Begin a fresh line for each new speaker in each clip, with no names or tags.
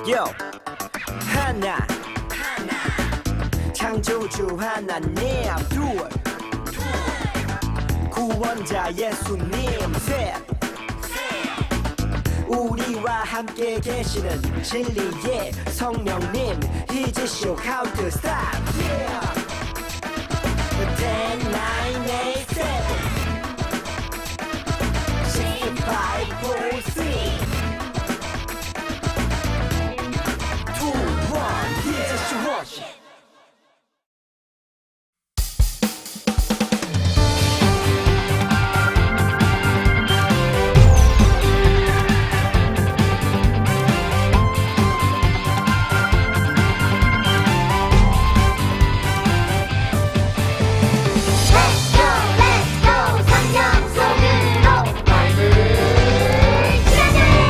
Yo 하나 창조주 하나님 둘 구원자 예수님 셋 우리와 함께 계시는 진리의 성령님 He's show how to stop yeah 10, 9, 8, 7 6, 5, 4, 3 2, 1 He's show worship
성령 속으로 밟을 시간을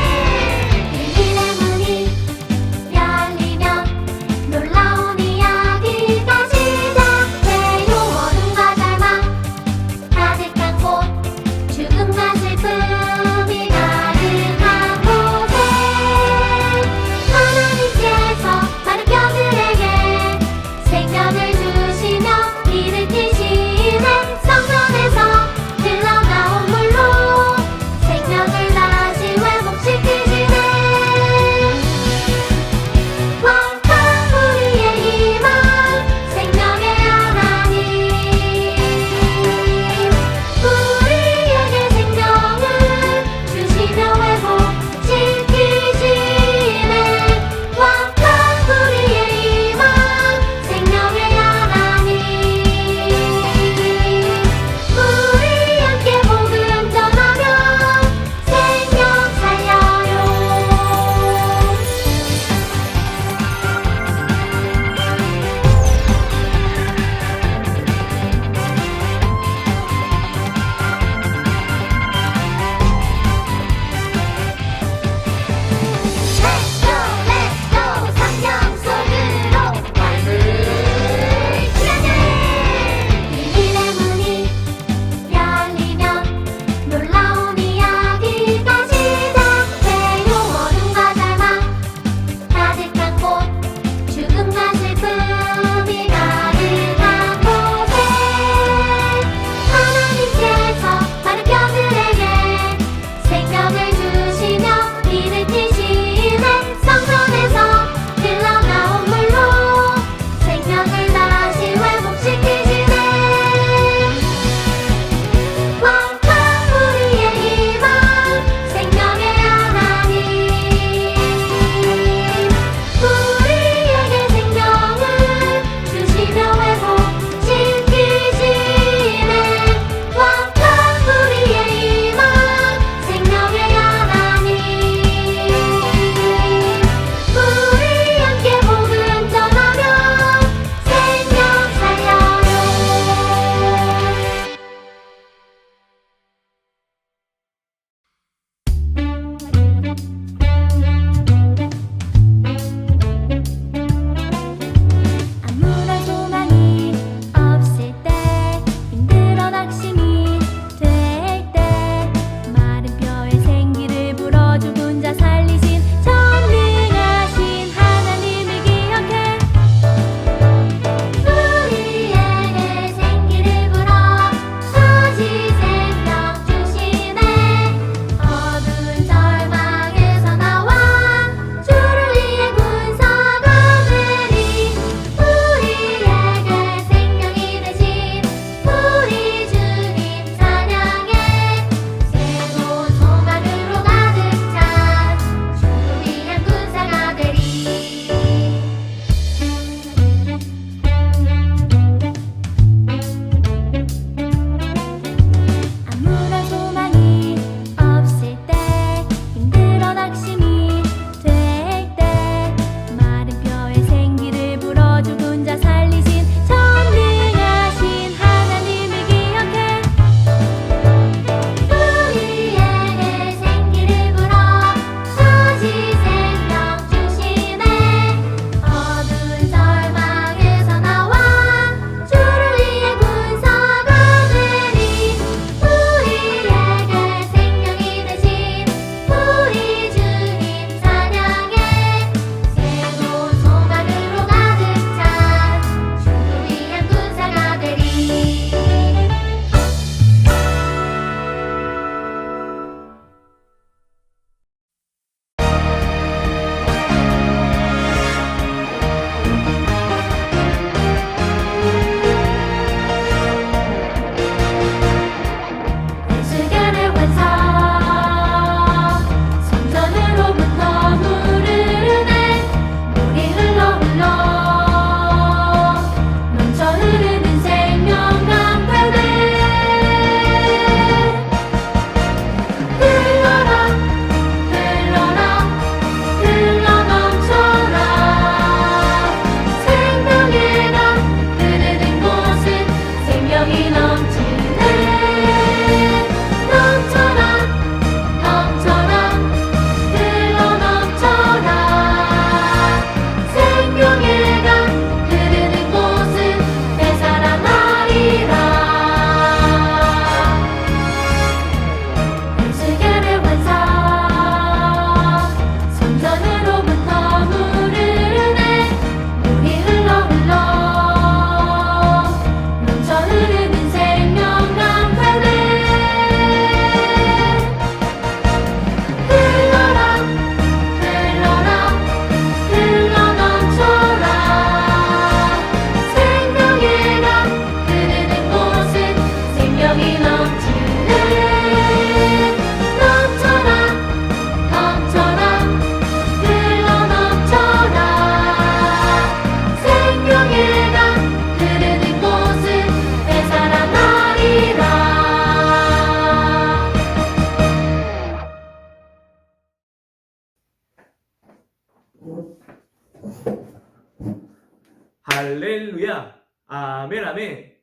할렐루야. 아멘, 아멘.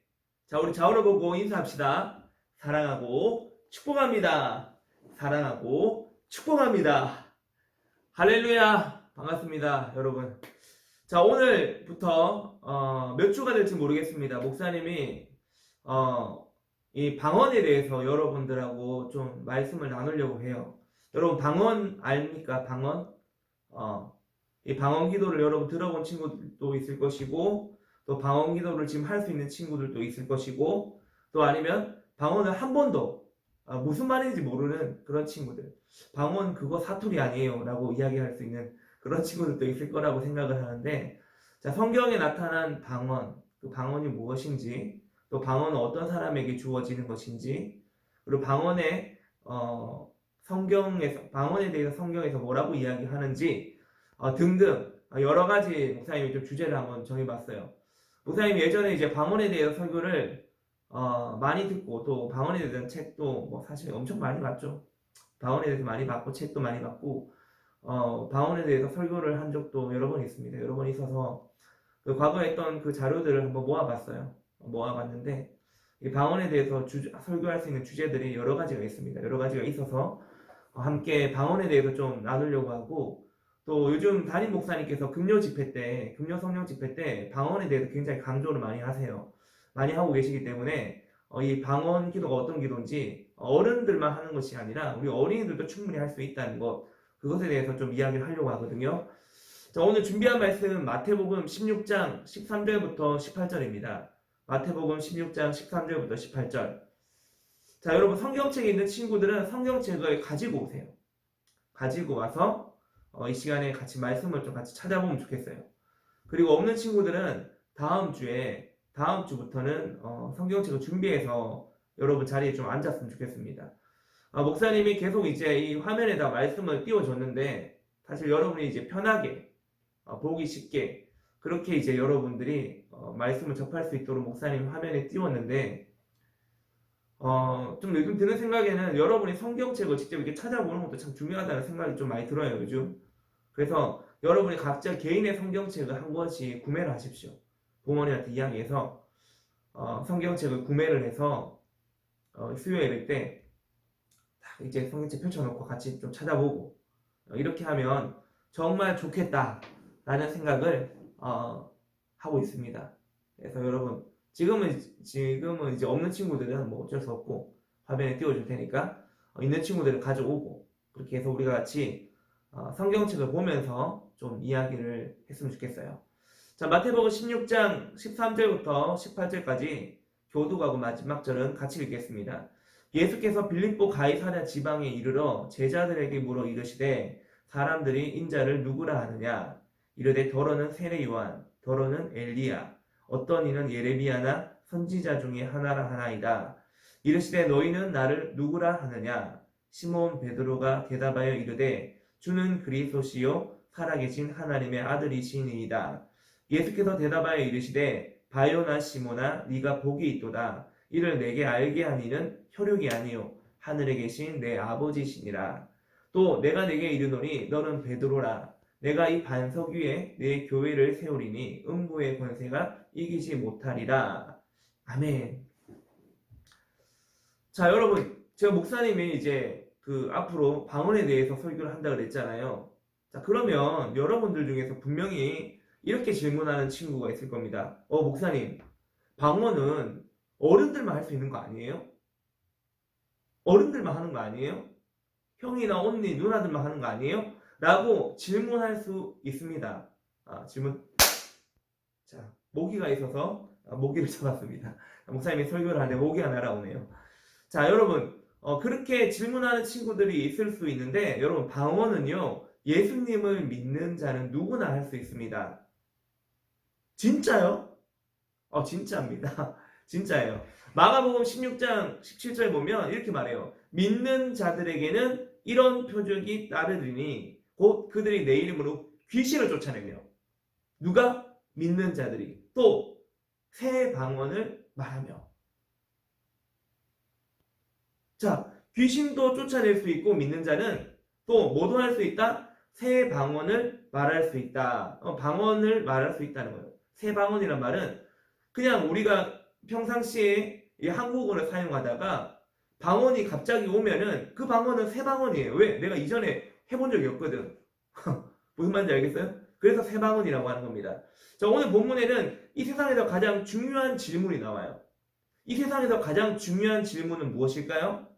자, 우리 좌우로 보고 인사합시다. 사랑하고 축복합니다. 사랑하고 축복합니다. 할렐루야. 반갑습니다, 여러분. 자, 오늘부터 몇 주가 될지 모르겠습니다. 목사님이 이 방언에 대해서 여러분들하고 좀 말씀을 나누려고 해요. 여러분 방언 아닙니까? 방언? 이 방언 기도를 여러분 들어본 친구들도 있을 것이고, 또 방언 기도를 지금 할 수 있는 친구들도 있을 것이고, 또 아니면 방언을 한 번도 무슨 말인지 모르는 그런 친구들, 방언 그거 사투리 아니에요 라고 이야기할 수 있는 그런 친구들도 있을 거라고 생각을 하는데, 자, 성경에 나타난 방언, 그 방언이 무엇인지, 또 방언은 어떤 사람에게 주어지는 것인지, 그리고 방언에 방언에 대해서 성경에서 뭐라고 이야기하는지 등등 여러 가지 목사님이 좀 주제를 한번 정해봤어요. 목사님이 예전에 이제 방언에 대해서 설교를 많이 듣고, 또 방언에 대한 책도 뭐 사실 엄청 많이 봤죠. 방언에 대해서 많이 봤고 책도 많이 봤고, 방언에 대해서 설교를 한 적도 여러 번 있습니다. 여러 번 있어서 그 과거에 했던 그 자료들을 한번 모아봤어요. 모아봤는데 이 방언에 대해서 설교할 수 있는 주제들이 여러 가지가 있습니다. 여러 가지가 있어서 함께 방언에 대해서 좀 나누려고 하고, 또 요즘 담임 목사님께서 금요 성령 집회 때 방언에 대해서 굉장히 강조를 많이 하세요. 많이 하고 계시기 때문에 이 방언 기도가 어떤 기도인지 어른들만 하는 것이 아니라 우리 어린이들도 충분히 할 수 있다는 것, 그것에 대해서 좀 이야기를 하려고 하거든요. 자, 오늘 준비한 말씀은 마태복음 16장 13절부터 18절입니다. 마태복음 16장 13절부터 18절. 자, 여러분 성경책에 있는 친구들은 성경책을 가지고 오세요. 가지고 와서 이 시간에 같이 말씀을 좀 같이 찾아보면 좋겠어요. 그리고 없는 친구들은 다음 주부터는 성경책을 준비해서 여러분 자리에 좀 앉았으면 좋겠습니다. 목사님이 계속 이제 이 화면에다 말씀을 띄워줬는데, 사실 여러분이 이제 편하게 보기 쉽게 그렇게 이제 여러분들이 말씀을 접할 수 있도록 목사님 화면에 띄웠는데, 좀 요즘 드는 생각에는 여러분이 성경책을 직접 이렇게 찾아보는 것도 참 중요하다는 생각이 좀 많이 들어요, 요즘. 그래서 여러분이 각자 개인의 성경책을 한 권씩 구매를 하십시오. 부모님한테 이야기해서 성경책을 구매를 해서 수요일일 때 딱 이제 성경책 펼쳐놓고 같이 좀 찾아보고, 이렇게 하면 정말 좋겠다라는 생각을 하고 있습니다. 그래서 여러분 지금은 이제 없는 친구들은 뭐 어쩔 수 없고 화면에 띄워줄 테니까 있는 친구들을 가져오고, 그렇게 해서 우리가 같이 성경책을 보면서 좀 이야기를 했으면 좋겠어요. 자, 마태복음 16장 13절부터 18절까지 교두가고 마지막 절은 같이 읽겠습니다. 예수께서 빌립보 가이사랴 지방에 이르러 제자들에게 물어 이르시되 사람들이 인자를 누구라 하느냐? 이르되 더러는 세례 요한, 더러는 엘리야, 어떤 이는 예레미야나 선지자 중에 하나라 하나이다. 이르시되 너희는 나를 누구라 하느냐? 시몬 베드로가 대답하여 이르되 주는 그리스도시요 살아계신 하나님의 아들이시니이다. 예수께서 대답하여 이르시되 바요나 시몬아 네가 복이 있도다. 이를 내게 알게 한 이는 혈육이 아니요 하늘에 계신 내 아버지시니라. 또 내가 내게 이르노니 너는 베드로라. 내가 이 반석 위에 내 교회를 세우리니 음부의 권세가 이기지 못하리라. 아멘. 자, 여러분, 제가 목사님이 이제 그 앞으로 방언에 대해서 설교를 한다 그랬잖아요. 자, 그러면 여러분들 중에서 분명히 이렇게 질문하는 친구가 있을 겁니다. 목사님, 방언은 어른들만 할 수 있는 거 아니에요? 어른들만 하는 거 아니에요? 형이나 언니, 누나들만 하는 거 아니에요? 라고 질문할 수 있습니다. 질문. 자, 모기가 있어서 모기를 잡았습니다. 목사님이 설교를 하는데 모기가 날아오네요. 자, 여러분, 그렇게 질문하는 친구들이 있을 수 있는데, 여러분, 방언은요, 예수님을 믿는 자는 누구나 할 수 있습니다. 진짜요? 진짜입니다. 진짜예요. 마가복음 16장 17절 보면 이렇게 말해요. 믿는 자들에게는 이런 표적이 따르리니 곧 그들이 내 이름으로 귀신을 쫓아내며, 누가? 믿는 자들이. 또 새 방언을 말하며. 자, 귀신도 쫓아낼 수 있고 믿는 자는 또 뭐도 할 수 있다? 새 방언을 말할 수 있다. 방언을 말할 수 있다는 거예요. 새 방언이란 말은 그냥 우리가 평상시에 이 한국어를 사용하다가 방언이 갑자기 오면은 그 방언은 새 방언이에요. 왜? 내가 이전에 해본 적이 없거든. 무슨 말인지 알겠어요? 그래서 새 방언이라고 하는 겁니다. 자, 오늘 본문에는 이 세상에서 가장 중요한 질문이 나와요. 이 세상에서 가장 중요한 질문은 무엇일까요?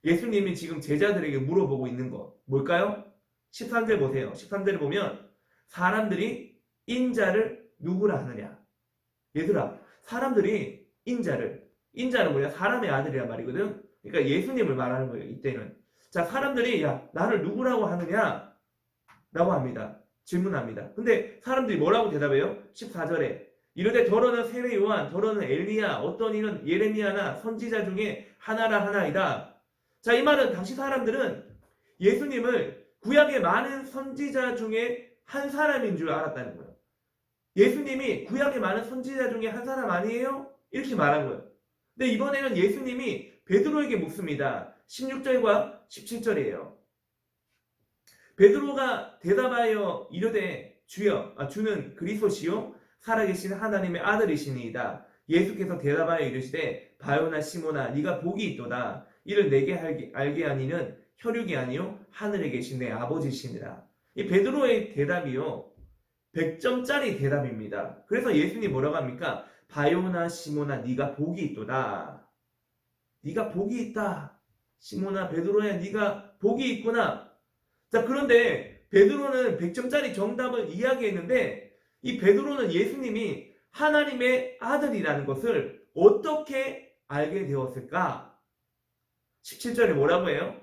예수님이 지금 제자들에게 물어보고 있는 거 뭘까요? 13절 보세요. 13절을 보면 사람들이 인자를 누구라 하느냐. 얘들아, 사람들이 인자는 뭐냐? 사람의 아들이란 말이거든. 그러니까 예수님을 말하는 거예요. 이때는. 자, 사람들이 야 나를 누구라고 하느냐? 라고 합니다. 질문합니다. 근데 사람들이 뭐라고 대답해요? 14절에 이르되 더러는 세례 요한, 더러는 엘리야, 어떤 이는 예레미야나 선지자 중에 하나라 하나이다. 자, 이 말은 당시 사람들은 예수님을 구약의 많은 선지자 중에 한 사람인 줄 알았다는 거예요. 예수님이 구약의 많은 선지자 중에 한 사람 아니에요? 이렇게 말한 거예요. 근데 이번에는 예수님이 베드로에게 묻습니다. 16절과 17절이에요. 베드로가 대답하여 이르되 주는 그리스도시요 살아계신 하나님의 아들이시니이다. 예수께서 대답하여 이르시되 바요나 시모나 네가 복이 있도다. 이를 내게 알게 하니는 혈육이 아니요 하늘에 계신 내 아버지시니라. 이 베드로의 대답이요 100점짜리 대답입니다. 그래서 예수님이 뭐라고 합니까? 바요나 시모나 네가 복이 있도다. 네가 복이 있다. 시모나 베드로야 네가 복이 있구나. 자, 그런데 베드로는 100점짜리 정답을 이야기했는데 이 베드로는 예수님이 하나님의 아들이라는 것을 어떻게 알게 되었을까? 17절에 뭐라고 해요?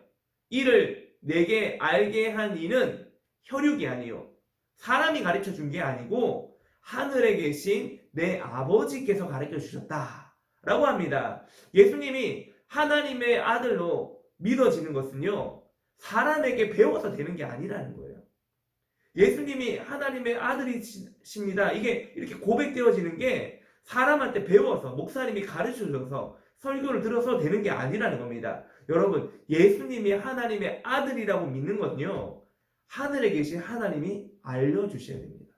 이를 내게 알게 한 이는 혈육이 아니요 사람이 가르쳐 준 게 아니고 하늘에 계신 내 아버지께서 가르쳐 주셨다 라고 합니다. 예수님이 하나님의 아들로 믿어지는 것은요 사람에게 배워서 되는 게 아니라는 거예요. 예수님이 하나님의 아들이십니다. 이게 이렇게 고백되어지는 게 사람한테 배워서 목사님이 가르쳐줘서 설교를 들어서 되는 게 아니라는 겁니다. 여러분, 예수님이 하나님의 아들이라고 믿는 건요 하늘에 계신 하나님이 알려주셔야 됩니다.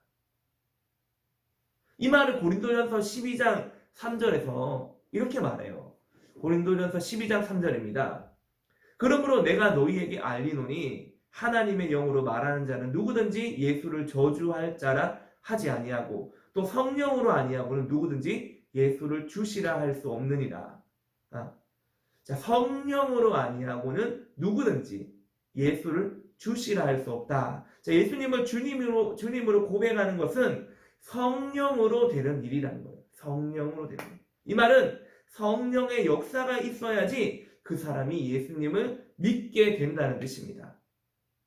이 말을 고린도전서 12장 3절에서 이렇게 말해요. 고린도전서 12장 3절입니다. 그러므로 내가 너희에게 알리노니 하나님의 영으로 말하는 자는 누구든지 예수를 저주할 자라 하지 아니하고 또 성령으로 아니하고는 누구든지 예수를 주시라 할 수 없느니라. 자, 성령으로 아니하고는 누구든지 예수를 주시라 할 수 없다. 자, 예수님을 주님으로 고백하는 것은 성령으로 되는 일이라는 거예요. 성령으로 되는 일. 이 말은 성령의 역사가 있어야지 그 사람이 예수님을 믿게 된다는 뜻입니다.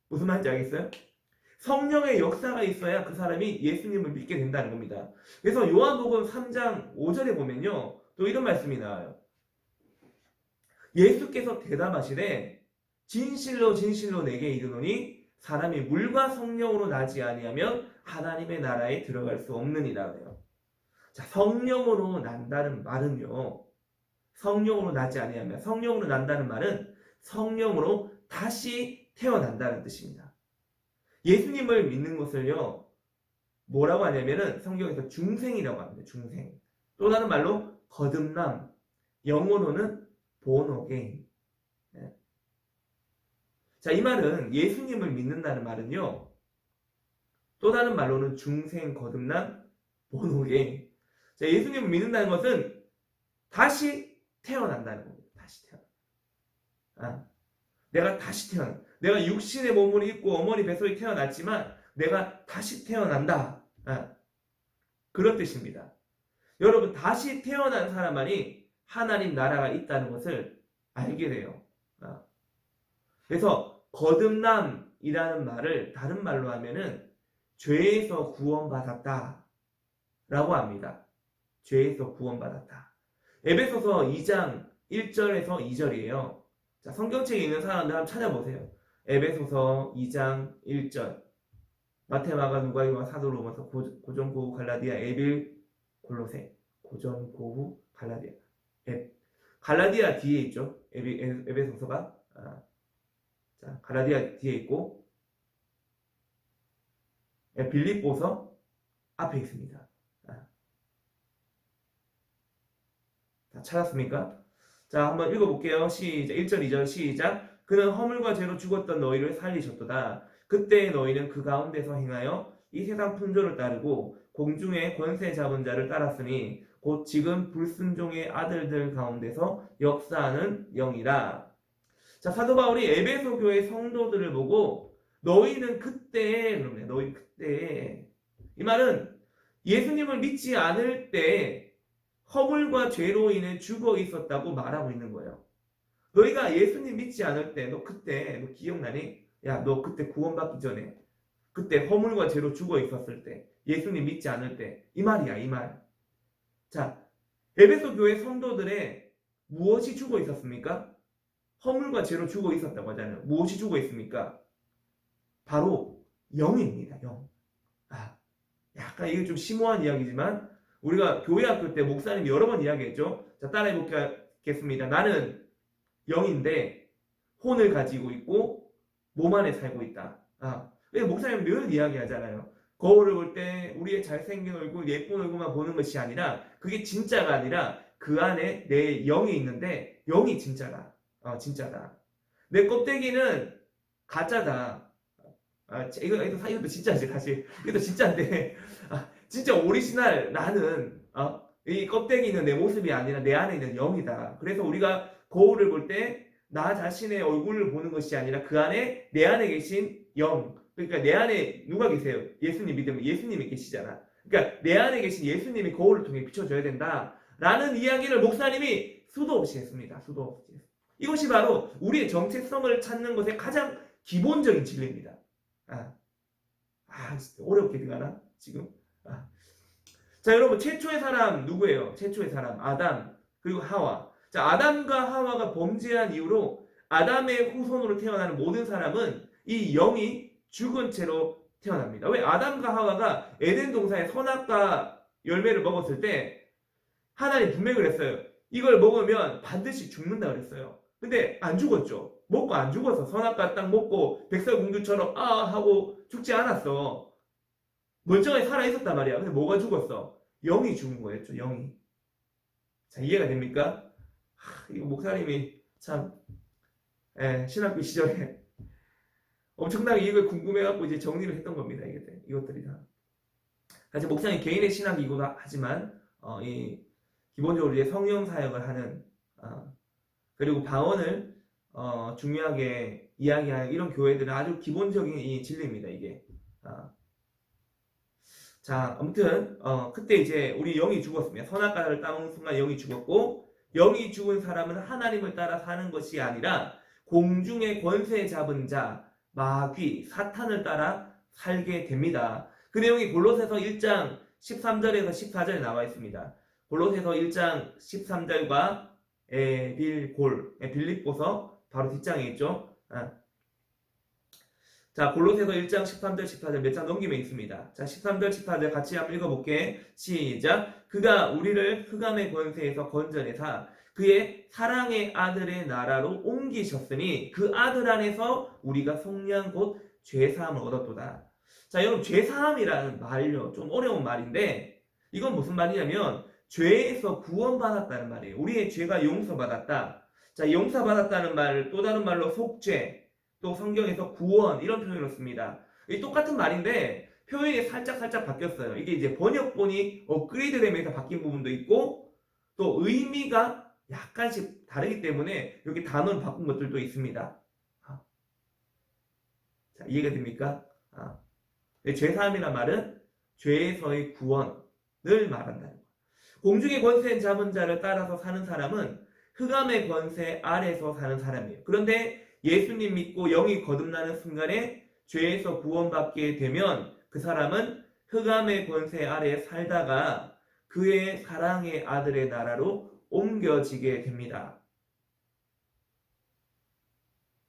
무슨 말인지 알겠어요? 성령의 역사가 있어야 그 사람이 예수님을 믿게 된다는 겁니다. 그래서 요한복음 3장 5절에 보면요 또 이런 말씀이 나와요. 예수께서 대답하시되 진실로 진실로 내게 이르노니 사람이 물과 성령으로 나지 아니하면 하나님의 나라에 들어갈 수 없느니라 그래요. 자, 성령으로 난다는 말은요 성령으로 나지 아니하면 성령으로 난다는 말은 성령으로 다시 태어난다는 뜻입니다. 예수님을 믿는 것을요 뭐라고 하냐면은 성경에서 중생이라고 합니다. 중생. 또 다른 말로 거듭남. 영어로는 born again. 자, 이 말은 예수님을 믿는다는 말은요 또 다른 말로는 중생, 거듭남, born again. 자, 예수님을 믿는다는 것은 다시 태어난다는 겁니다. 다시 태어나. 내가 다시 태어나. 내가 육신의 몸을 입고 어머니 뱃속에 태어났지만 내가 다시 태어난다. 그런 뜻입니다. 여러분, 다시 태어난 사람만이 하나님 나라가 있다는 것을 알게 돼요. 그래서 거듭남이라는 말을 다른 말로 하면은 죄에서 구원받았다 라고 합니다. 죄에서 구원받았다. 에베소서 2장 1절에서 2절이에요. 자, 성경책에 있는 사람들 한번 찾아보세요. 에베소서 2장 1절. 마태, 마가, 누가, 요한, 사도, 로마서, 고전, 고후, 갈라디아, 에빌, 골로새. 고전, 고후, 갈라디아. 갈라디아 뒤에 있죠. 에베소서가. 자, 갈라디아 뒤에 있고 빌립보서 앞에 있습니다. 다 찾았습니까? 자, 한번 읽어볼게요. 시작. 1절, 2절 시작. 그는 허물과 죄로 죽었던 너희를 살리셨도다. 그때 너희는 그 가운데서 행하여 이 세상 풍조를 따르고 공중의 권세 잡은 자를 따랐으니 곧 지금 불순종의 아들들 가운데서 역사하는 영이라. 자, 사도 바울이 에베소 교회 성도들을 보고 너희는 그때에, 그러네. 너희 그때에. 이 말은 예수님을 믿지 않을 때 허물과 죄로 인해 죽어 있었다고 말하고 있는 거예요. 너희가 예수님 믿지 않을 때, 너 그때, 너 기억나니? 야, 너 그때 구원받기 전에, 그때 허물과 죄로 죽어 있었을 때, 예수님 믿지 않을 때, 이 말이야, 이 말. 자, 에베소 교회 성도들의 무엇이 죽어 있었습니까? 허물과 죄로 죽어 있었다고 하잖아요. 무엇이 죽어 있습니까? 바로 영입니다, 영. 약간 이게 좀 심오한 이야기지만, 우리가 교회 학교 때 목사님이 여러 번 이야기했죠. 자, 따라해 보겠습니다. 나는 영인데 혼을 가지고 있고 몸 안에 살고 있다. 왜 목사님 늘 이야기하잖아요. 거울을 볼 때 우리의 잘생긴 얼굴, 예쁜 얼굴만 보는 것이 아니라 그게 진짜가 아니라 그 안에 내 영이 있는데 영이 진짜다. 진짜다. 내 껍데기는 가짜다. 이것도 진짜지 사실. 이것도 진짜인데 진짜 오리지널 나는 이 껍데기 있는 내 모습이 아니라 내 안에 있는 영이다. 그래서 우리가 거울을 볼 때 나 자신의 얼굴을 보는 것이 아니라 그 안에 내 안에 계신 영. 그러니까 내 안에 누가 계세요? 예수님 믿으면 예수님이 계시잖아. 그러니까 내 안에 계신 예수님이 거울을 통해 비춰줘야 된다. 라는 이야기를 목사님이 수도 없이 했습니다. 수도 없이. 이것이 바로 우리의 정체성을 찾는 것의 가장 기본적인 진리입니다. 어렵게 들어가나? 지금? 자, 여러분, 최초의 사람 누구예요? 최초의 사람, 아담, 그리고 하와. 자, 아담과 하와가 범죄한 이후로 아담의 후손으로 태어나는 모든 사람은 이 영이 죽은 채로 태어납니다. 왜? 아담과 하와가 에덴 동산의 선악과 열매를 먹었을 때 하나님 분명히 그랬어요. 이걸 먹으면 반드시 죽는다 그랬어요. 근데 안 죽었죠. 먹고 안 죽어서 선악과 딱 먹고 백설공주처럼 하고 죽지 않았어. 멀쩡하게 살아있었단 말이야. 근데 뭐가 죽었어? 영이 죽은 거였죠. 영이. 자, 이해가 됩니까? 이거 목사님이 참 신학교 시절에 엄청나게 이걸 궁금해갖고 이제 정리를 했던 겁니다. 이것들이 다. 사실 목사님 개인의 신학이기도 하지만 기본적으로 이제 성령 사역을 하는 그리고 방언을 중요하게 이야기하는 이런 교회들은 아주 기본적인 이 진리입니다. 이게. 자, 아무튼 그때 이제 우리 영이 죽었습니다. 선악과를 따먹는 순간 영이 죽었고, 영이 죽은 사람은 하나님을 따라 사는 것이 아니라 공중의 권세 잡은 자, 마귀, 사탄을 따라 살게 됩니다. 그 내용이 골로새서 1장 13절에서 14절에 나와 있습니다. 골로새서 1장 13절과 빌립보서 바로 뒷장에 있죠. 자, 골로새서 1장 13절 14절 몇 장 넘기면 있습니다. 자, 13절 14절 같이 한번 읽어볼게. 시작. 그가 우리를 흑암의 권세에서 건져내사 그의 사랑의 아들의 나라로 옮기셨으니 그 아들 안에서 우리가 속량 곧 죄사함을 얻었도다. 자, 여러분, 죄사함이라는 말요, 좀 어려운 말인데 이건 무슨 말이냐면 죄에서 구원받았다는 말이에요. 우리의 죄가 용서받았다. 자, 용서받았다는 말을 또 다른 말로 속죄, 또 성경에서 구원, 이런 표현을 씁니다. 이 똑같은 말인데 표현이 살짝 바뀌었어요. 이게 이제 번역본이 업그레이드 되면서 바뀐 부분도 있고 또 의미가 약간씩 다르기 때문에 여기 단어를 바꾼 것들도 있습니다. 자, 이해가 됩니까? 죄사함이란 말은 죄에서의 구원을 말한다는 거예요. 공중의 권세 잡은 자를 따라서 사는 사람은 흑암의 권세 아래서 사는 사람이에요. 그런데 예수님 믿고 영이 거듭나는 순간에 죄에서 구원받게 되면 그 사람은 흑암의 권세 아래에 살다가 그의 사랑의 아들의 나라로 옮겨지게 됩니다.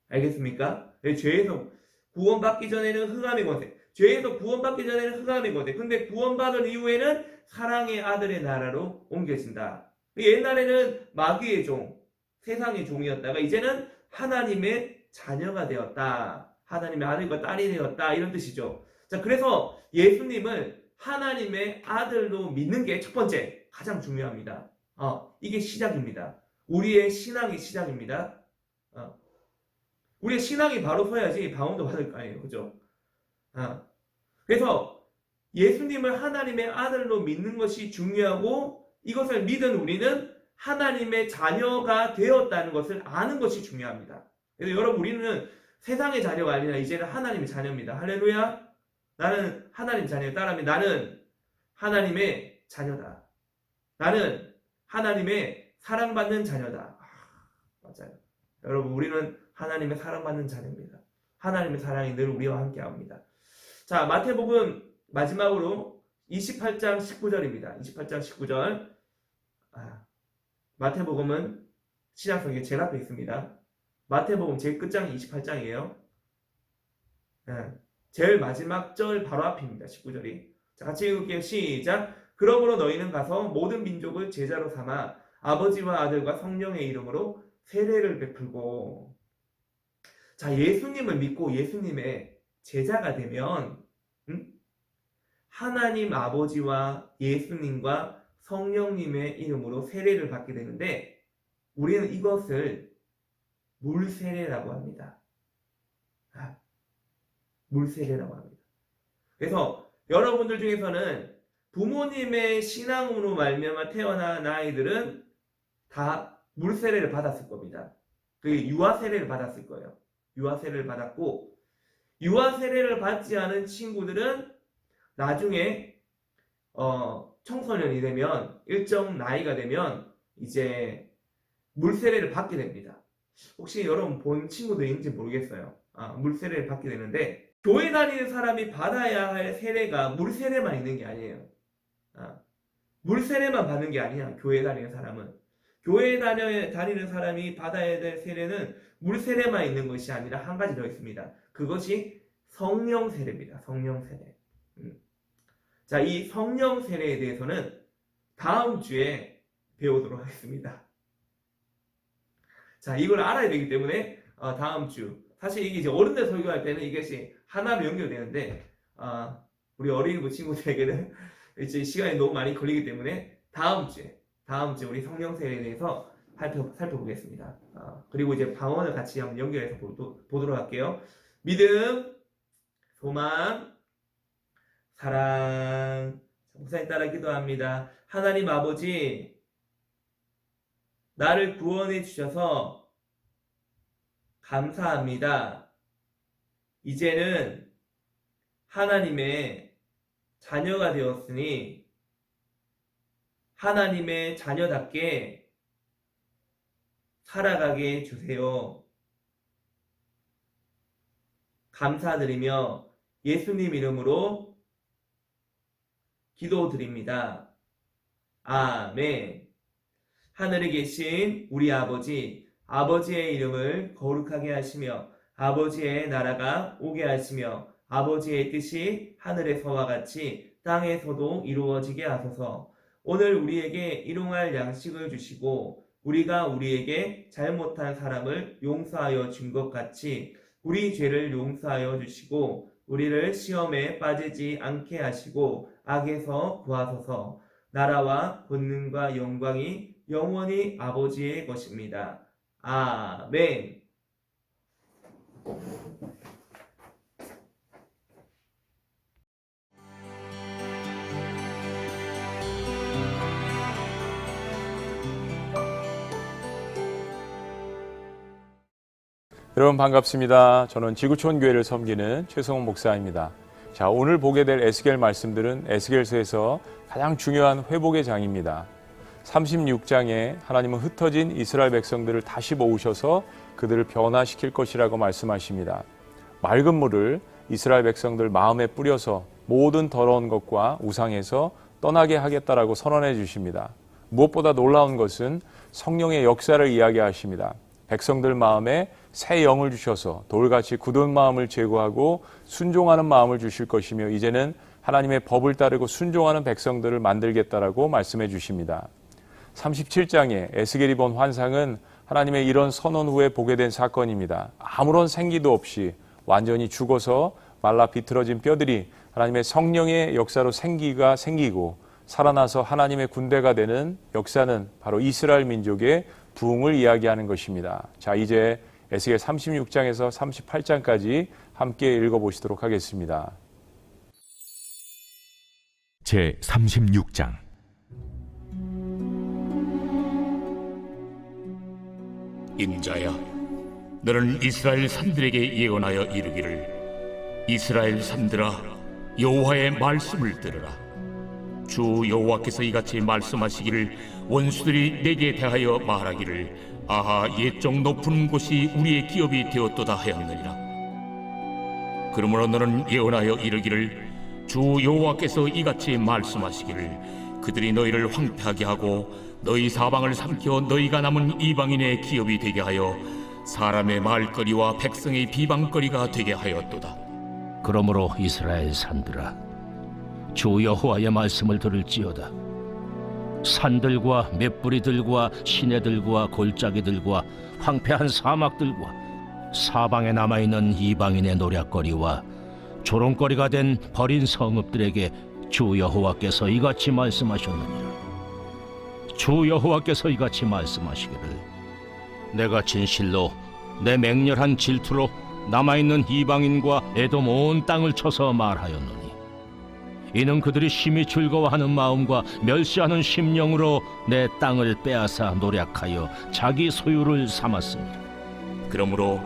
알겠습니까? 죄에서 구원받기 전에는 흑암의 권세, 죄에서 구원받기 전에는 흑암의 권세, 근데 구원받은 이후에는 사랑의 아들의 나라로 옮겨진다. 옛날에는 마귀의 종, 세상의 종이었다가 이제는 하나님의 자녀가 되었다. 하나님의 아들과 딸이 되었다. 이런 뜻이죠. 자, 그래서 예수님을 하나님의 아들로 믿는 게 첫 번째, 가장 중요합니다. 이게 시작입니다. 우리의 신앙의 시작입니다. 우리의 신앙이 바로 서야지 방언도 받을 거 아니에요. 그죠? 그래서 예수님을 하나님의 아들로 믿는 것이 중요하고, 이것을 믿은 우리는 하나님의 자녀가 되었다는 것을 아는 것이 중요합니다. 그래서 여러분, 우리는 세상의 자녀가 아니라 이제는 하나님의 자녀입니다. 할렐루야. 나는 하나님 자녀 따라하면 나는 하나님의 자녀다. 나는 하나님의 사랑받는 자녀다. 맞아요. 여러분, 우리는 하나님의 사랑받는 자녀입니다. 하나님의 사랑이 늘 우리와 함께합니다. 자, 마태복음 마지막으로 28장 19절입니다. 28장 19절. 마태복음은 신약성경에 제일 앞에 있습니다. 마태복음 제일 끝장이 28장이에요. 제일 마지막 절 바로 앞입니다. 19절이. 자, 같이 읽을게요. 시작. 그러므로 너희는 가서 모든 민족을 제자로 삼아 아버지와 아들과 성령의 이름으로 세례를 베풀고. 자, 예수님을 믿고 예수님의 제자가 되면 하나님 아버지와 예수님과 성령님의 이름으로 세례를 받게 되는데, 우리는 이것을 물세례라고 합니다. 물세례라고 합니다. 그래서 여러분들 중에서는 부모님의 신앙으로 말미암아 태어난 아이들은 다 물세례를 받았을 겁니다. 그 유아세례를 받았을 거예요. 유아세례를 받았고, 유아세례를 받지 않은 친구들은 나중에 청소년이 되면, 일정 나이가 되면 이제 물세례를 받게 됩니다. 혹시 여러분 본 친구들인지 모르겠어요. 물세례를 받게 되는데, 교회 다니는 사람이 받아야 할 세례가 물세례만 있는 게 아니에요. 물세례만 받는 게 아니야. 교회 다니는 사람은. 교회 다니는 사람이 받아야 될 세례는 물세례만 있는 것이 아니라 한 가지 더 있습니다. 그것이 성령 세례입니다. 성령 세례. 자, 이 성령 세례에 대해서는 다음 주에 배우도록 하겠습니다. 자, 이걸 알아야 되기 때문에 다음 주, 사실 이게 이제 어른들 설교할 때는 이것이 하나로 연결되는데, 우리 어린이부 친구들에게는 이제 시간이 너무 많이 걸리기 때문에 다음 주에 우리 성령 세례에 대해서 살펴보겠습니다. 그리고 이제 방언을 같이 한번 연결해서 보도록 할게요. 믿음, 소망, 사랑. 목사님 따라 기도합니다. 하나님 아버지, 나를 구원해 주셔서 감사합니다. 이제는 하나님의 자녀가 되었으니 하나님의 자녀답게 살아가게 해주세요. 감사드리며 예수님 이름으로 기도드립니다. 아멘. 하늘에 계신 우리 아버지, 아버지의 이름을 거룩하게 하시며 아버지의 나라가 오게 하시며 아버지의 뜻이 하늘에서와 같이 땅에서도 이루어지게 하소서. 오늘 우리에게 일용할 양식을 주시고 우리가 우리에게 잘못한 사람을 용서하여 준 것 같이 우리 죄를 용서하여 주시고 우리를 시험에 빠지지 않게 하시고 악에서 구하소서. 나라와 권능과 영광이 영원히 아버지의 것입니다. 아멘.
여러분 반갑습니다. 저는 지구촌 교회를 섬기는 최성훈 목사입니다. 자, 오늘 보게 될 에스겔 말씀들은 에스겔서에서 가장 중요한 회복의 장입니다. 36장에 하나님은 흩어진 이스라엘 백성들을 다시 모으셔서 그들을 변화시킬 것이라고 말씀하십니다. 맑은 물을 이스라엘 백성들 마음에 뿌려서 모든 더러운 것과 우상에서 떠나게 하겠다라고 선언해 주십니다. 무엇보다 놀라운 것은 성령의 역사를 이야기하십니다. 백성들 마음에 새 영을 주셔서 돌같이 굳은 마음을 제거하고 순종하는 마음을 주실 것이며 이제는 하나님의 법을 따르고 순종하는 백성들을 만들겠다라고 말씀해 주십니다. 37장에 에스겔이 본 환상은 하나님의 이런 선언 후에 보게 된 사건입니다. 아무런 생기도 없이 완전히 죽어서 말라 비틀어진 뼈들이 하나님의 성령의 역사로 생기가 생기고 살아나서 하나님의 군대가 되는 역사는 바로 이스라엘 민족의 부흥을 이야기하는 것입니다. 자, 이제 에스겔 36장에서 38장까지 함께 읽어보시도록 하겠습니다.
제 36장.
인자야, 너는 이스라엘 산들에게 예언하여 이르기를, 이스라엘 산들아, 여호와의 말씀을 들으라. 주 여호와께서 이같이 말씀하시기를, 원수들이 내게 대하여 말하기를, 아하, 옛적 높은 곳이 우리의 기업이 되었도다 하였느니라. 그러므로 너는 예언하여 이르기를, 주 여호와께서 이같이 말씀하시기를, 그들이 너희를 황폐하게 하고 너희 사방을 삼켜 너희가 남은 이방인의 기업이 되게 하여 사람의 말거리와 백성의 비방거리가 되게 하였도다.
그러므로 이스라엘 산들아, 주 여호와의 말씀을 들을지어다. 산들과 맷뿌리들과 시내들과 골짜기들과 황폐한 사막들과 사방에 남아있는 이방인의 노략거리와 조롱거리가 된 버린 성읍들에게 주 여호와께서 이같이 말씀하셨느니라. 주 여호와께서 이같이 말씀하시기를, 내가 진실로 내 맹렬한 질투로 남아있는 이방인과 에돔 온 땅을 쳐서 말하였노니, 이는 그들이 심히 즐거워하는 마음과 멸시하는 심령으로 내 땅을 빼앗아 노략하여 자기 소유를 삼았습니다.
그러므로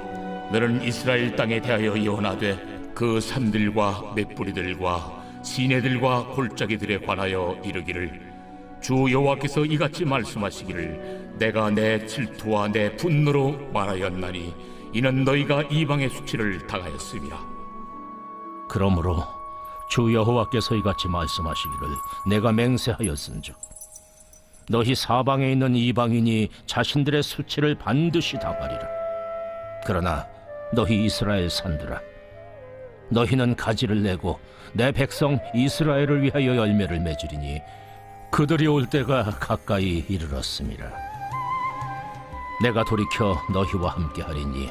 너는 이스라엘 땅에 대하여 예언하되, 그 산들과 맷뿌리들과 시내들과 골짜기들에 관하여 이르기를, 주 여호와께서 이같이 말씀하시기를, 내가 내 질투와 내 분노로 말하였나니 이는 너희가 이방의 수치를 당하였음이라.
그러므로 주 여호와께서 이같이 말씀하시기를, 내가 맹세하였은즉 너희 사방에 있는 이방인이 자신들의 수치를 반드시 당하리라. 그러나 너희 이스라엘 산들아, 너희는 가지를 내고 내 백성 이스라엘을 위하여 열매를 맺으리니 그들이 올 때가 가까이 이르렀음이라. 내가 돌이켜 너희와 함께하리니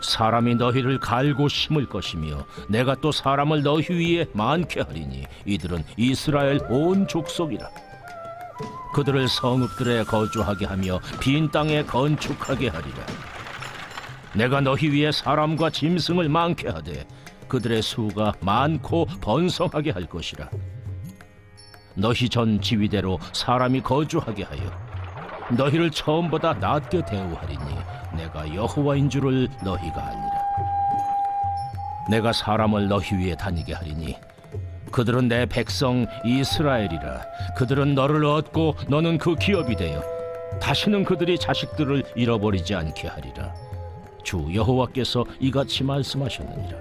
사람이 너희를 갈고 심을 것이며 내가 또 사람을 너희 위에 많게 하리니 이들은 이스라엘 온 족속이라. 그들을 성읍들에 거주하게 하며 빈 땅에 건축하게 하리라. 내가 너희 위에 사람과 짐승을 많게 하되 그들의 수가 많고 번성하게 할 것이라. 너희 전 지위대로 사람이 거주하게 하여 너희를 처음보다 낮게 대우하리니 내가 여호와인 줄을 너희가 알리라. 내가 사람을 너희 위에 다니게 하리니 그들은 내 백성 이스라엘이라. 그들은 너를 얻고 너는 그 기업이 되어 다시는 그들이 자식들을 잃어버리지 않게 하리라. 주 여호와께서 이같이 말씀하셨느니라.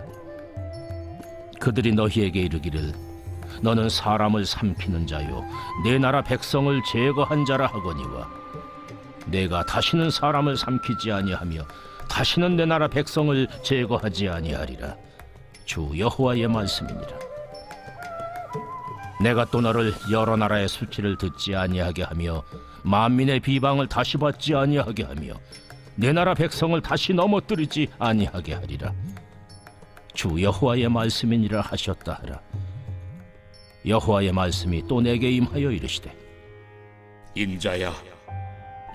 그들이 너희에게 이르기를, 너는 사람을 삼키는 자요 내 나라 백성을 제거한 자라 하거니와 내가 다시는 사람을 삼키지 아니하며 다시는 내 나라 백성을 제거하지 아니하리라. 주 여호와의 말씀이니라. 내가 또 너를 여러 나라의 수치를 듣지 아니하게 하며 만민의 비방을 다시 받지 아니하게 하며 내 나라 백성을 다시 넘어뜨리지 아니하게 하리라. 주 여호와의 말씀이니라 하셨다 하라. 여호와의 말씀이 또 내게 임하여 이르시되,
인자야,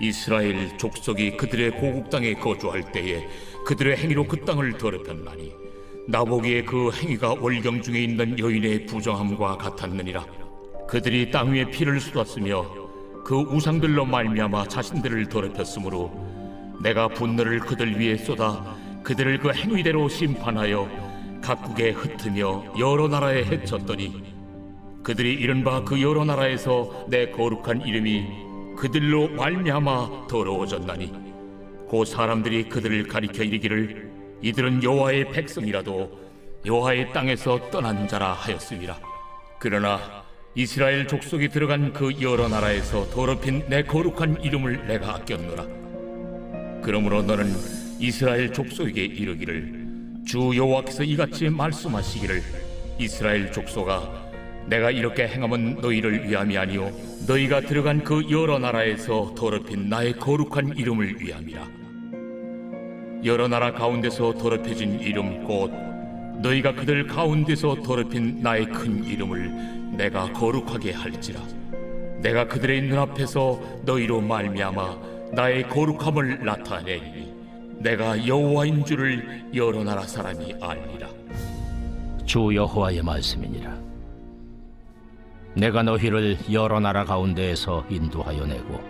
이스라엘 족속이 그들의 고국 땅에 거주할 때에 그들의 행위로 그 땅을 더럽혔나니 나보기에 그 행위가 월경 중에 있는 여인의 부정함과 같았느니라. 그들이 땅 위에 피를 쏟았으며 그 우상들로 말미암아 자신들을 더럽혔으므로 내가 분노를 그들 위에 쏟아 그들을 그 행위대로 심판하여 각국에 흩으며 여러 나라에 해쳤더니 그들이 이른바 그 여러 나라에서 내 거룩한 이름이 그들로 말미암아 더러워졌나니 그 사람들이 그들을 가리켜 이르기를, 이들은 여호와의 백성이라도 여호와의 땅에서 떠난 자라 하였음이라. 그러나 이스라엘 족속이 들어간 그 여러 나라에서 더럽힌 내 거룩한 이름을 내가 아꼈노라. 그러므로 너는 이스라엘 족속에게 이르기를, 주 여호와께서 이같이 말씀하시기를, 이스라엘 족속아, 내가 이렇게 행함은 너희를 위함이 아니요 너희가 들어간 그 여러 나라에서 더럽힌 나의 거룩한 이름을 위함이라. 여러 나라 가운데서 더럽혀진 이름 곧 너희가 그들 가운데서 더럽힌 나의 큰 이름을 내가 거룩하게 할지라. 내가 그들의 눈앞에서 너희로 말미암아 나의 거룩함을 나타내리니 내가 여호와인 줄을 여러 나라 사람이 알리라.
주 여호와의 말씀이니라. 내가 너희를 여러 나라 가운데에서 인도하여 내고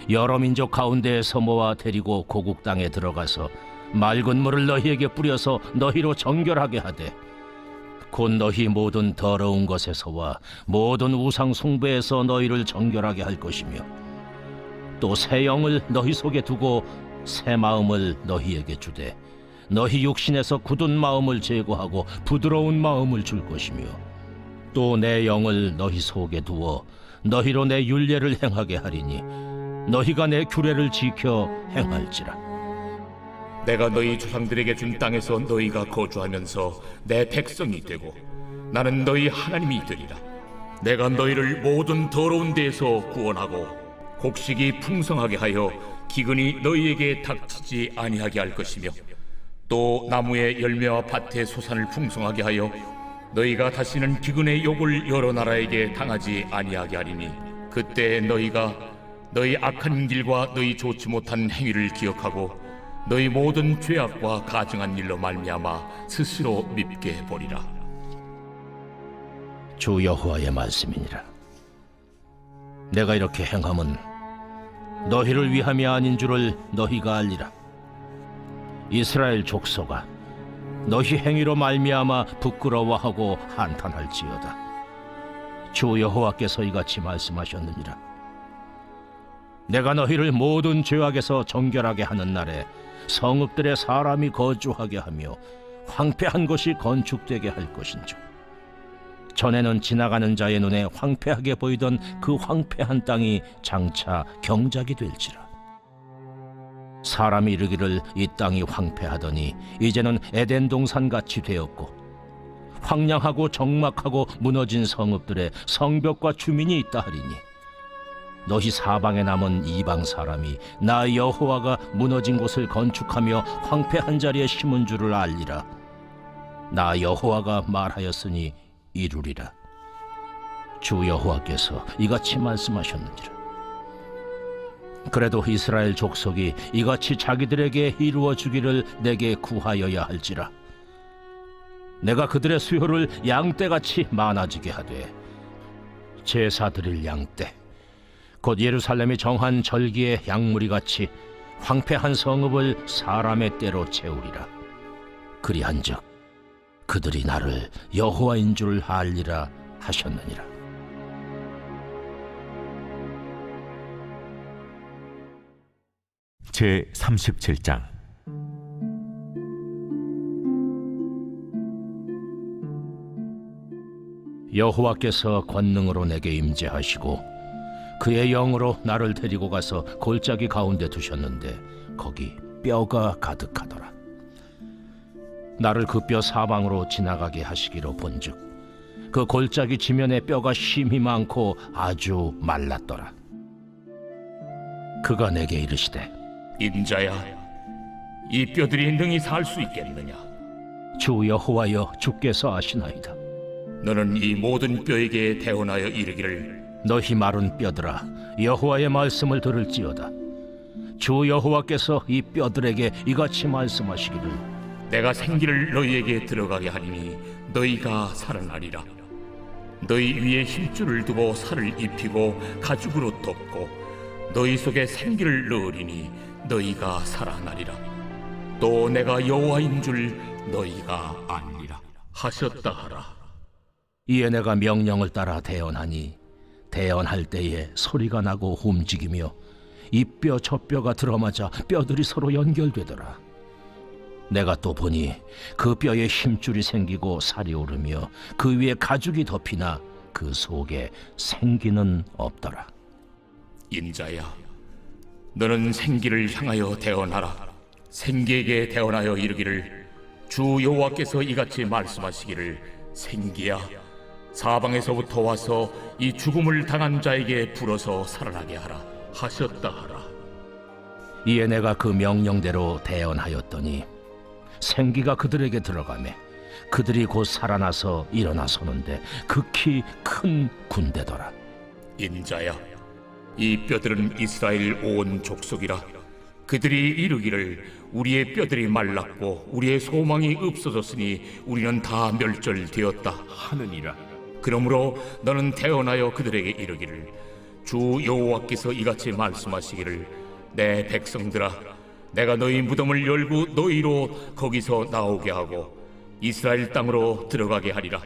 여러 민족 가운데에서 모아 데리고 고국 땅에 들어가서 맑은 물을 너희에게 뿌려서 너희로 정결하게 하되 곧 너희 모든 더러운 것에서와 모든 우상 숭배에서 너희를 정결하게 할 것이며 또 새 영을 너희 속에 두고 새 마음을 너희에게 주되 너희 육신에서 굳은 마음을 제거하고 부드러운 마음을 줄 것이며 또 내 영을 너희 속에 두어 너희로 내 율례를 행하게 하리니 너희가 내 규례를 지켜 행할지라.
내가 너희 조상들에게 준 땅에서 너희가 거주하면서 내 백성이 되고 나는 너희 하나님이 되리라. 내가 너희를 모든 더러운 데에서 구원하고 곡식이 풍성하게 하여 기근이 너희에게 닥치지 아니하게 할 것이며 또 나무의 열매와 밭의 소산을 풍성하게 하여 너희가 다시는 기근의 욕을 여러 나라에게 당하지 아니하게 하리니 그때 너희가 너희 악한 길과 너희 좋지 못한 행위를 기억하고 너희 모든 죄악과 가증한 일로 말미암아 스스로 밉게 보리라.
주 여호와의 말씀이니라. 내가 이렇게 행함은 너희를 위함이 아닌 줄을 너희가 알리라. 이스라엘 족속아, 너희 행위로 말미암아 부끄러워하고 한탄할지어다. 주 여호와께서 이같이 말씀하셨느니라. 내가 너희를 모든 죄악에서 정결하게 하는 날에 성읍들에 사람이 거주하게 하며 황폐한 것이 건축되게 할 것인즉 전에는 지나가는 자의 눈에 황폐하게 보이던 그 황폐한 땅이 장차 경작이 될지라. 사람이 이르기를 이 땅이 황폐하더니 이제는 에덴 동산같이 되었고 황량하고 적막하고 무너진 성읍들에 성벽과 주민이 있다 하리니 너희 사방에 남은 이방 사람이 나 여호와가 무너진 곳을 건축하며 황폐한 자리에 심은 줄을 알리라. 나 여호와가 말하였으니 이루리라. 주 여호와께서 이같이 말씀하셨느니라. 그래도 이스라엘 족속이 이같이 자기들에게 이루어 주기를 내게 구하여야 할지라. 내가 그들의 수요를 양떼같이 많아지게 하되 제사 드릴 양떼 곧 예루살렘이 정한 절기의 양무리같이 황폐한 성읍을 사람의 떼로 채우리라. 그리한즉 그들이 나를 여호와인 줄 알리라 하셨느니라.
제 37장
여호와께서 권능으로 내게 임재하시고 그의 영으로 나를 데리고 가서 골짜기 가운데 두셨는데 거기 뼈가 가득하더라. 나를 그 뼈 사방으로 지나가게 하시기로 본즉 그 골짜기 지면에 뼈가 심히 많고 아주 말랐더라. 그가 내게 이르시되
인자야, 이 뼈들이 능히 살 수 있겠느냐?
주 여호와여, 주께서 아시나이다.
너는 이 모든 뼈에게 대언하여 이르기를
너희 마른 뼈들아, 여호와의 말씀을 들을지어다. 주 여호와께서 이 뼈들에게 이같이 말씀하시기를
내가 생기를 너희에게 들어가게 하리니 너희가 살아나리라. 너희 위에 힘줄을 두고 살을 입히고 가죽으로 덮고 너희 속에 생기를 넣으리니 너희가 살아나리라. 또 내가 여호와인 줄 너희가 알리라 하셨다 하라.
이에 내가 명령을 따라 대언하니 대언할 때에 소리가 나고 움직이며 이 뼈 저 뼈가 들어맞아 뼈들이 서로 연결되더라. 내가 또 보니 그 뼈에 힘줄이 생기고 살이 오르며 그 위에 가죽이 덮이나 그 속에 생기는 없더라.
인자야, 너는 생기를 향하여 대언하라. 생기에게 대언하여 이르기를 주 여호와께서 이같이 말씀하시기를 생기야, 사방에서부터 와서 이 죽음을 당한 자에게 불어서 살아나게 하라 하셨다 하라.
이에 내가 그 명령대로 대언하였더니 생기가 그들에게 들어가매 그들이 곧 살아나서 일어나서는데 극히 큰 군대더라.
인자야, 이 뼈들은 이스라엘 온 족속이라. 그들이 이르기를 우리의 뼈들이 말랐고 우리의 소망이 없어졌으니 우리는 다 멸절되었다 하느니라. 그러므로 너는 태어나여 그들에게 이르기를 주 여호와께서 이같이 말씀하시기를 내 백성들아, 내가 너희 무덤을 열고 너희로 거기서 나오게 하고 이스라엘 땅으로 들어가게 하리라.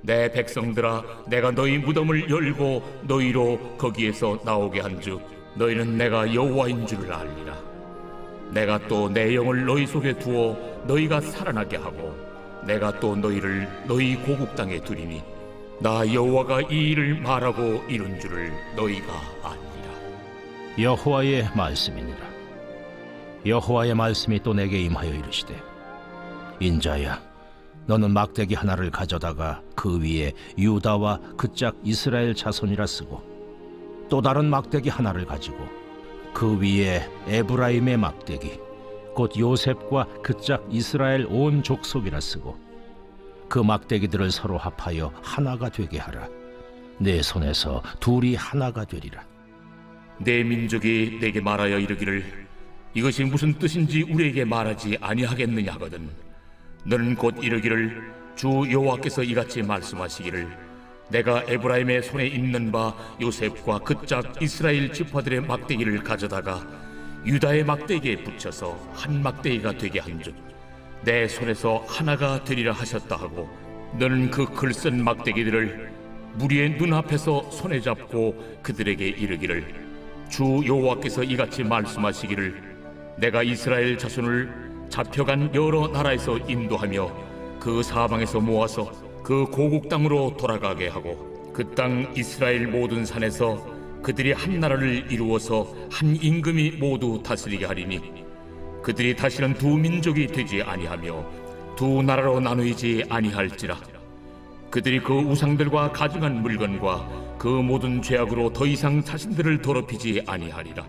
내 백성들아, 내가 너희 무덤을 열고 너희로 거기에서 나오게 한즉 너희는 내가 여호와인 줄을 알리라. 내가 또 내 영을 너희 속에 두어 너희가 살아나게 하고 내가 또 너희를 너희 고국 땅에 두리니 나 여호와가 이 일을 말하고 이룬 줄을 너희가 아니라.
여호와의 말씀이니라. 여호와의 말씀이 또 내게 임하여 이르시되 인자야, 너는 막대기 하나를 가져다가 그 위에 유다와 그 짝 이스라엘 자손이라 쓰고 또 다른 막대기 하나를 가지고 그 위에 에브라임의 막대기 곧 요셉과 그 짝 이스라엘 온 족속이라 쓰고 그 막대기들을 서로 합하여 하나가 되게 하라. 내 손에서 둘이 하나가 되리라.
내 민족이 내게 말하여 이르기를 이것이 무슨 뜻인지 우리에게 말하지 아니하겠느냐 하거든 너는 곧 이르기를 주 여호와께서 이같이 말씀하시기를 내가 에브라임의 손에 있는 바 요셉과 그 짝 이스라엘 지파들의 막대기를 가져다가 유다의 막대기에 붙여서 한 막대기가 되게 한즉 내 손에서 하나가 되리라 하셨다 하고 너는 그 글쓴 막대기들을 무리의 눈앞에서 손에 잡고 그들에게 이르기를 주 여호와께서 이같이 말씀하시기를 내가 이스라엘 자손을 잡혀간 여러 나라에서 인도하며 그 사방에서 모아서 그 고국 땅으로 돌아가게 하고 그 땅 이스라엘 모든 산에서 그들이 한 나라를 이루어서 한 임금이 모두 다스리게 하리니 그들이 다시는 두 민족이 되지 아니하며 두 나라로 나누이지 아니할지라. 그들이 그 우상들과 가증한 물건과 그 모든 죄악으로 더 이상 자신들을 더럽히지 아니하리라.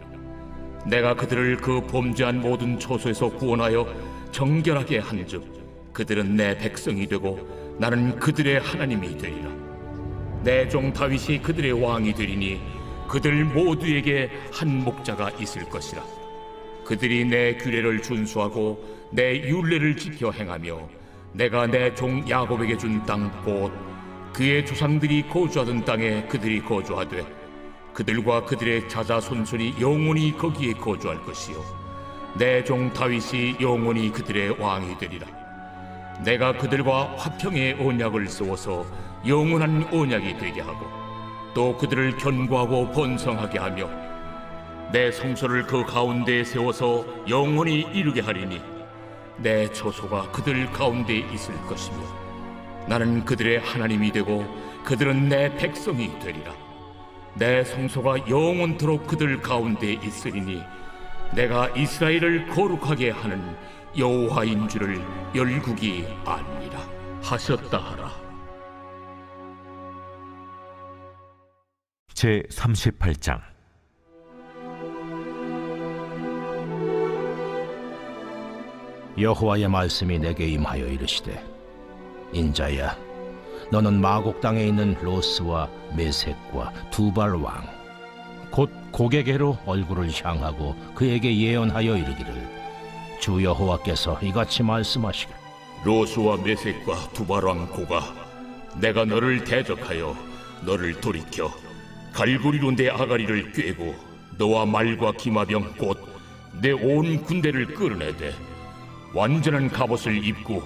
내가 그들을 그 범죄한 모든 초소에서 구원하여 정결하게 한즉 그들은 내 백성이 되고 나는 그들의 하나님이 되리라. 내 종 다윗이 그들의 왕이 되리니 그들 모두에게 한 목자가 있을 것이라. 그들이 내 규례를 준수하고 내 율례를 지켜 행하며 내가 내 종 야곱에게 준 땅 곧 그의 조상들이 거주하던 땅에 그들이 거주하되 그들과 그들의 자자손손이 영원히 거기에 거주할 것이요 내 종 다윗이 영원히 그들의 왕이 되리라. 내가 그들과 화평의 언약을 세워서 영원한 언약이 되게 하고 또 그들을 견고하고 번성하게 하며 내 성소를 그 가운데에 세워서 영원히 이루게 하리니 내 처소가 그들 가운데 있을 것이며 나는 그들의 하나님이 되고 그들은 내 백성이 되리라. 내 성소가 영원토록 그들 가운데 있으리니 내가 이스라엘을 거룩하게 하는 여호와인 줄을 열국이 아니라 하셨다 하라.
제 38장
여호와의 말씀이 내게 임하여 이르시되 인자야, 너는 마곡 땅에 있는 로스와 메섹과 두발 왕 곧 고게게로 얼굴을 향하고 그에게 예언하여 이르기를 주 여호와께서 이같이 말씀하시길
로스와 메섹과 두발왕 고가 내가 너를 대적하여 너를 돌이켜 갈고리로 내 아가리를 꿰고 너와 말과 기마병 곧 내 온 군대를 끌어내되 완전한 갑옷을 입고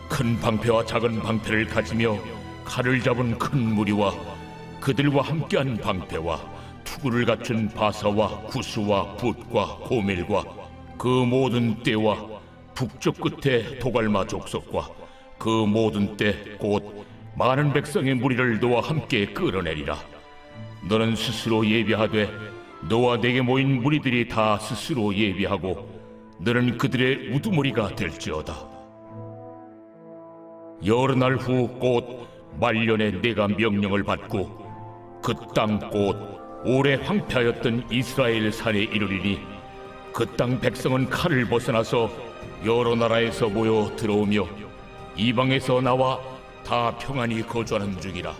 큰 방패와 작은 방패를 가지며 칼을 잡은 큰 무리와 그들과 함께한 방패와 투구를 갖춘 바사와 구스와 붓과 고멜과 그 모든 떼와 북쪽 끝에 도갈마 족속과 그 모든 때 곧 많은 백성의 무리를 너와 함께 끌어내리라. 너는 스스로 예비하되 너와 내게 모인 무리들이 다 스스로 예비하고 너는 그들의 우두머리가 될지어다. 여러 날 후 곧 말년에 내가 명령을 받고 그 땅 곧 오래 황폐하였던 이스라엘 산에 이르리니 그 땅 백성은 칼을 벗어나서 여러 나라에서 모여 들어오며 이방에서 나와 다 평안히 거주하는 중이라.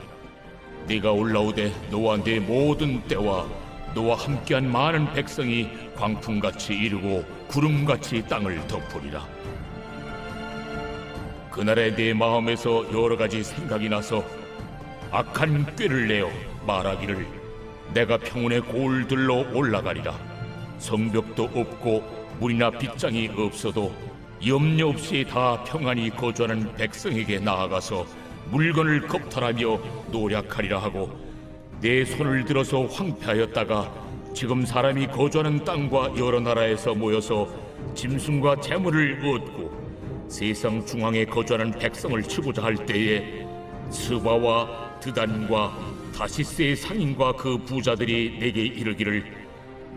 네가 올라오되 너와 네 모든 때와 너와 함께한 많은 백성이 광풍같이 이르고 구름같이 땅을 덮으리라. 그날에 네 마음에서 여러 가지 생각이 나서 악한 꾀를 내어 말하기를 내가 평온의 골들로 올라가리라. 성벽도 없고 물이나 빗장이 없어도 염려 없이 다 평안히 거주하는 백성에게 나아가서 물건을 겁탈하며 노략하리라 하고 내 손을 들어서 황폐하였다가 지금 사람이 거주하는 땅과 여러 나라에서 모여서 짐승과 재물을 얻고 세상 중앙에 거주하는 백성을 치고자 할 때에 스바와 드단과 다시스의 상인과 그 부자들이 내게 이르기를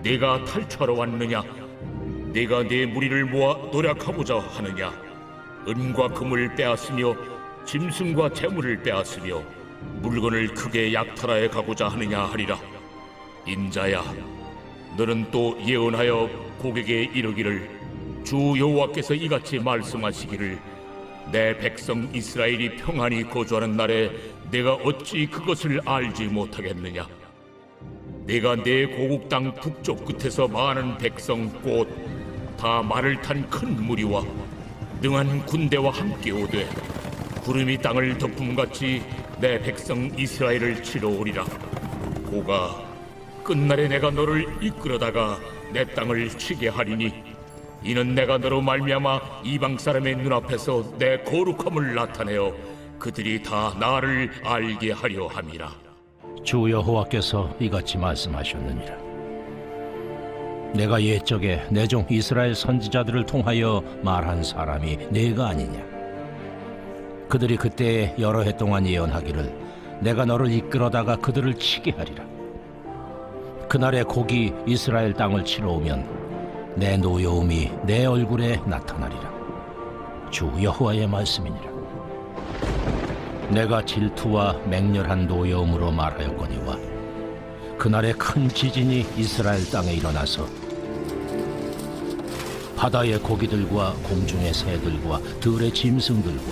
내가 탈취하러 왔느냐? 내가 내 무리를 모아 노략하고자 하느냐? 은과 금을 빼앗으며 짐승과 재물을 빼앗으며 물건을 크게 약탈하여 가고자 하느냐 하리라. 인자야, 너는 또 예언하여 고객에 이르기를 주 여호와께서 이같이 말씀하시기를 내 백성 이스라엘이 평안히 거주하는 날에 내가 어찌 그것을 알지 못하겠느냐? 내가 내 고국 땅 북쪽 끝에서 많은 백성 곧 다 말을 탄 큰 무리와 능한 군대와 함께 오되 구름이 땅을 덮음같이 내 백성 이스라엘을 치러 오리라. 고가 끝날에 내가 너를 이끌어다가 내 땅을 치게 하리니 이는 내가 너로 말미암아 이방 사람의 눈앞에서 내 거룩함을 나타내어 그들이 다 나를 알게 하려 함이라.
주 여호와께서 이같이 말씀하셨느니라. 내가 옛적에 내 종 이스라엘 선지자들을 통하여 말한 사람이 네가 아니냐? 그들이 그때 여러 해 동안 예언하기를 내가 너를 이끌어다가 그들을 치게 하리라. 그날에 곡이 이스라엘 땅을 치러 오면 내 노여움이 내 얼굴에 나타나리라. 주 여호와의 말씀이니라. 내가 질투와 맹렬한 노여움으로 말하였거니와 그날에 큰 지진이 이스라엘 땅에 일어나서 바다의 고기들과 공중의 새들과 들의 짐승들과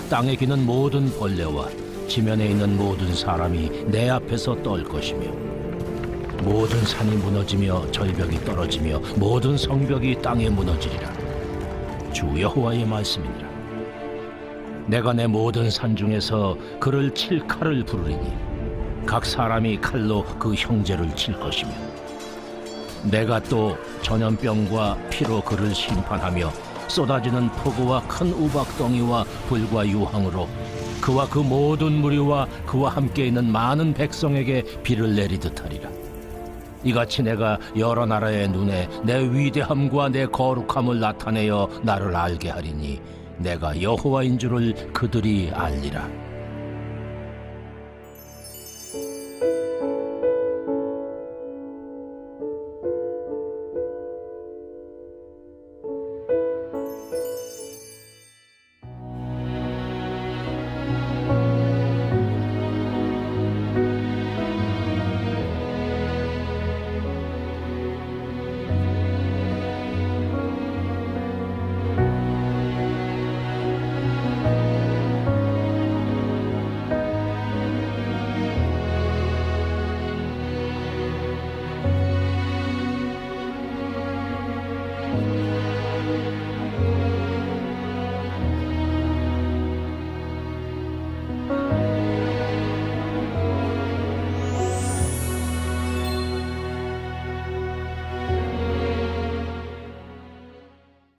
땅에 기는 모든 벌레와 지면에 있는 모든 사람이 내 앞에서 떨 것이며 모든 산이 무너지며 절벽이 떨어지며 모든 성벽이 땅에 무너지리라. 주 여호와의 말씀이니라. 내가 내 모든 산 중에서 그를 칠 칼을 부르리니 각 사람이 칼로 그 형제를 칠 것이며 내가 또 전염병과 피로 그를 심판하며 쏟아지는 폭우와 큰 우박덩이와 불과 유황으로 그와 그 모든 무리와 그와 함께 있는 많은 백성에게 비를 내리듯 하리라. 이같이 내가 여러 나라의 눈에 내 위대함과 내 거룩함을 나타내어 나를 알게 하리니 내가 여호와인 줄을 그들이 알리라.